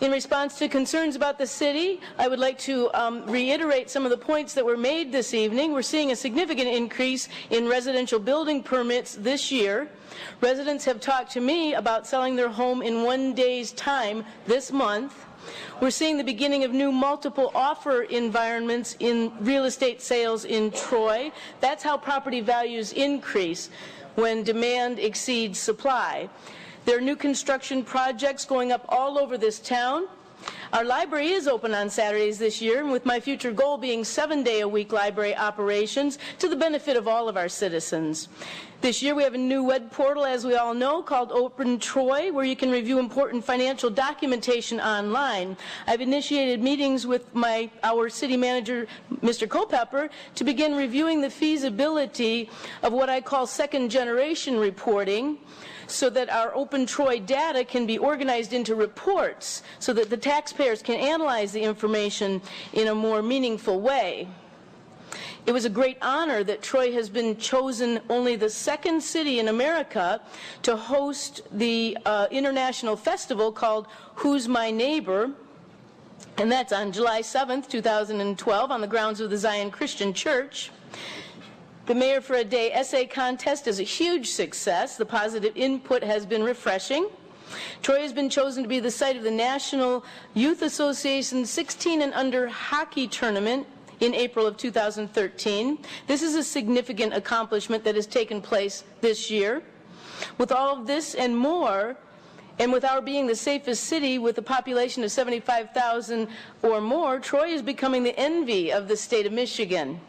In response to concerns about the city, I would like to reiterate some of the points that were made this evening. We're seeing a significant increase in residential building permits this year. Residents have talked to me about selling their home in 1 day's time this month. We're seeing the beginning of new multiple offer environments in real estate sales in Troy. That's how property values increase when demand exceeds supply. There are new construction projects going up all over this town. Our library is open on Saturdays this year, and with my future goal being 7-day-a-week library operations to the benefit of all of our citizens. This year we have a new web portal, as we all know, called Open Troy, where you can review important financial documentation online. I've initiated meetings with our city manager, Mr. Culpepper, to begin reviewing the feasibility of what I call second-generation reporting, so that our Open Troy data can be organized into reports so that the taxpayers can analyze the information in a more meaningful way. It was a great honor that Troy has been chosen only the second city in America to host the international festival called Who's My Neighbor? And that's on July 7th, 2012 on the grounds of the Zion Christian Church. The Mayor for a Day essay contest is a huge success. The positive input has been refreshing. Troy has been chosen to be the site of the National Youth Association's 16 and under hockey tournament in April of 2013. This is a significant accomplishment that has taken place this year. With all of this and more, and with our being the safest city with a population of 75,000 or more, Troy is becoming the envy of the state of Michigan.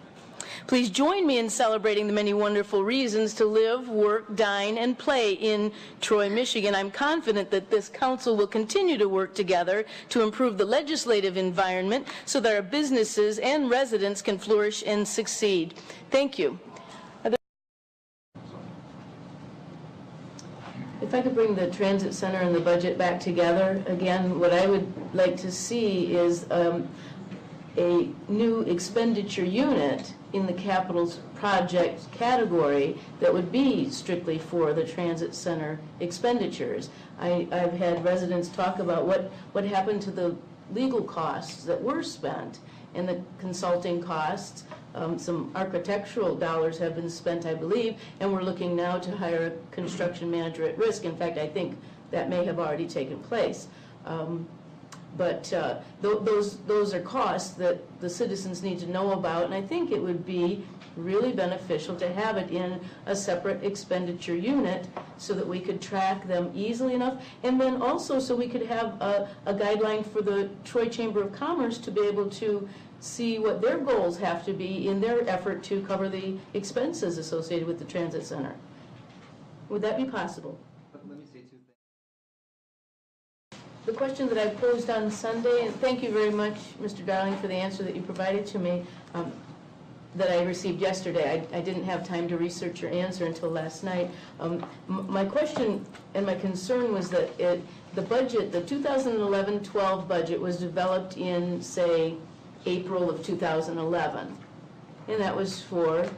Please join me in celebrating the many wonderful reasons to live, work, dine, and play in Troy, Michigan. I'm confident that this council will continue to work together to improve the legislative environment so that our businesses and residents can flourish and succeed. Thank you. If I could bring the transit center and the budget back together again, what I would like to see is a new expenditure unit in the capital project category that would be strictly for the transit center expenditures. I've had residents talk about what happened to the legal costs that were spent and the consulting costs. Some architectural dollars have been spent, I believe, and we're looking now to hire a construction manager at risk. In fact, I think that may have already taken place. But those are costs that the citizens need to know about, and I think it would be really beneficial to have it in a separate expenditure unit so that we could track them easily enough, and then also so we could have a guideline for the Troy Chamber of Commerce to be able to see what their goals have to be in their effort to cover the expenses associated with the transit center. Would that be possible? The question that I posed on Sunday, and thank you very much, Mr. Darling, for the answer that you provided to me that I received yesterday. I didn't have time to research your answer until last night. My question and my concern was that the budget, the 2011-12 budget was developed in, say, April of 2011. And that was for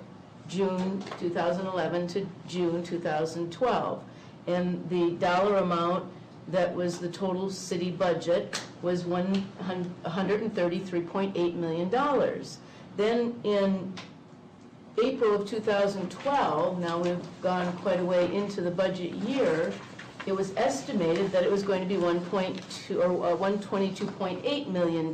June 2011 to June 2012. And the dollar amount that was the total city budget was $133.8 million. Then in April of 2012, now we've gone quite a way into the budget year, it was estimated that it was going to be $122.8 million.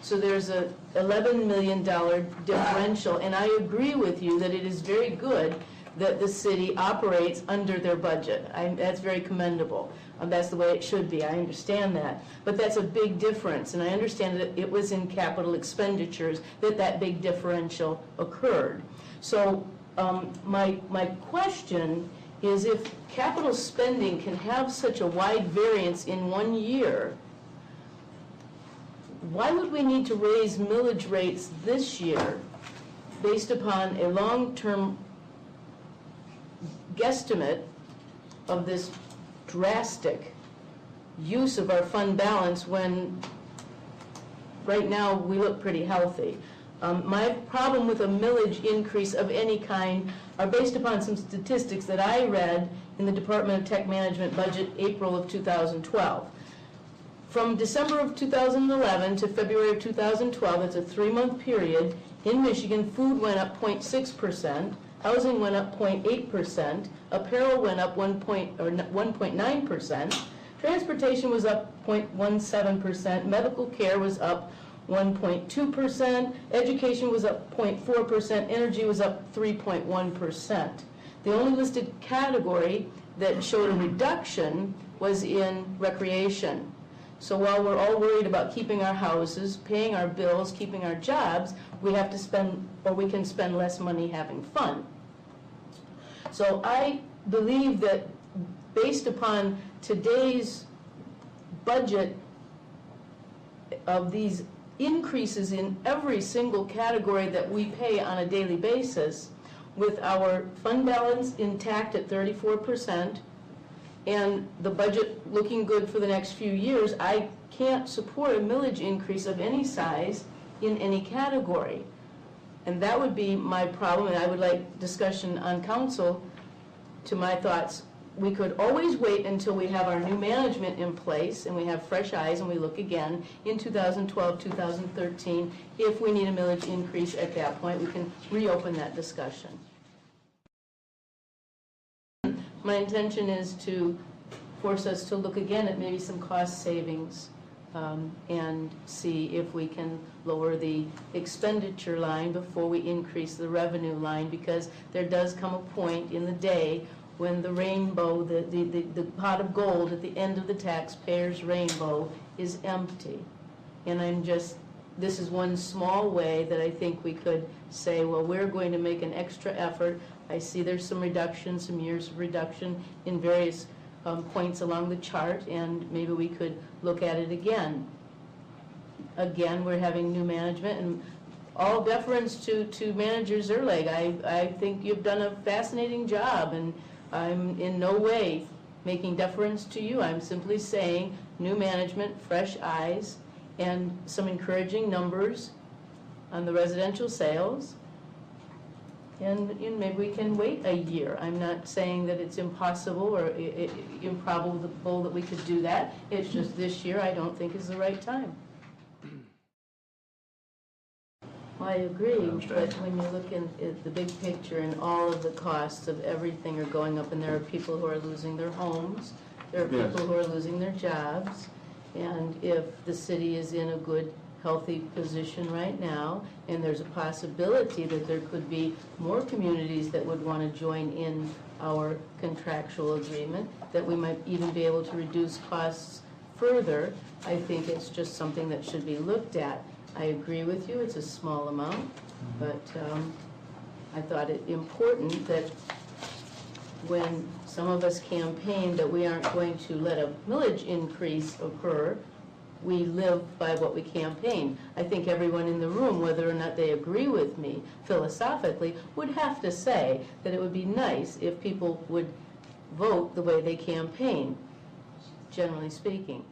So there's a $11 million differential, and I agree with you that it is very good that the city operates under their budget. That's very commendable. That's the way it should be. I understand that. But that's a big difference, and I understand that it was in capital expenditures that big differential occurred. So my question is, if capital spending can have such a wide variance in 1 year, why would we need to raise millage rates this year based upon a long-term guesstimate of this drastic use of our fund balance when right now we look pretty healthy? My problem with a millage increase of any kind are based upon some statistics that I read in the Department of Tech Management budget April of 2012. From December of 2011 to February of 2012, it's a 3-month period, in Michigan, food went up 0.6%, housing went up 0.8%, apparel went up 1.9%, transportation was up 0.17%, medical care was up 1.2%, education was up 0.4%, energy was up 3.1%. The only listed category that showed a reduction was in recreation. So while we're all worried about keeping our houses, paying our bills, keeping our jobs, we have to spend, or we can spend less money having fun. So I believe that based upon today's budget of these increases in every single category that we pay on a daily basis, with our fund balance intact at 34%, and the budget looking good for the next few years, I can't support a millage increase of any size in any category. And that would be my problem, and I would like discussion on council to my thoughts. We could always wait until we have our new management in place and we have fresh eyes and we look again in 2012, 2013. If we need a millage increase at that point, we can reopen that discussion. My intention is to force us to look again at maybe some cost savings and see if we can lower the expenditure line before we increase the revenue line, because there does come a point in the day when the rainbow, the pot of gold at the end of the taxpayer's rainbow is empty. And this is one small way that I think we could say, well, we're going to make an extra effort. I see there's some reduction, some years of reduction in various points along the chart, and maybe we could look at it again. Again, we're having new management, and all deference to Manager Zerleg. I think you've done a fascinating job, and I'm in no way making deference to you. I'm simply saying new management, fresh eyes, and some encouraging numbers on the residential sales. And maybe we can wait a year. I'm not saying that it's impossible or improbable that we could do that. It's just this year I don't think is the right time. Well, I agree, but when you look at the big picture and all of the costs of everything are going up, and there are people who are losing their homes, there are people who are losing their jobs, and if the city is in a good, healthy position right now, and there's a possibility that there could be more communities that would want to join in our contractual agreement, that we might even be able to reduce costs further, I think it's just something that should be looked at. I agree with you, it's a small amount, but I thought it important that when some of us campaigned that we aren't going to let a millage increase occur, we live by what we campaign. I think everyone in the room, whether or not they agree with me philosophically, would have to say that it would be nice if people would vote the way they campaign, generally speaking.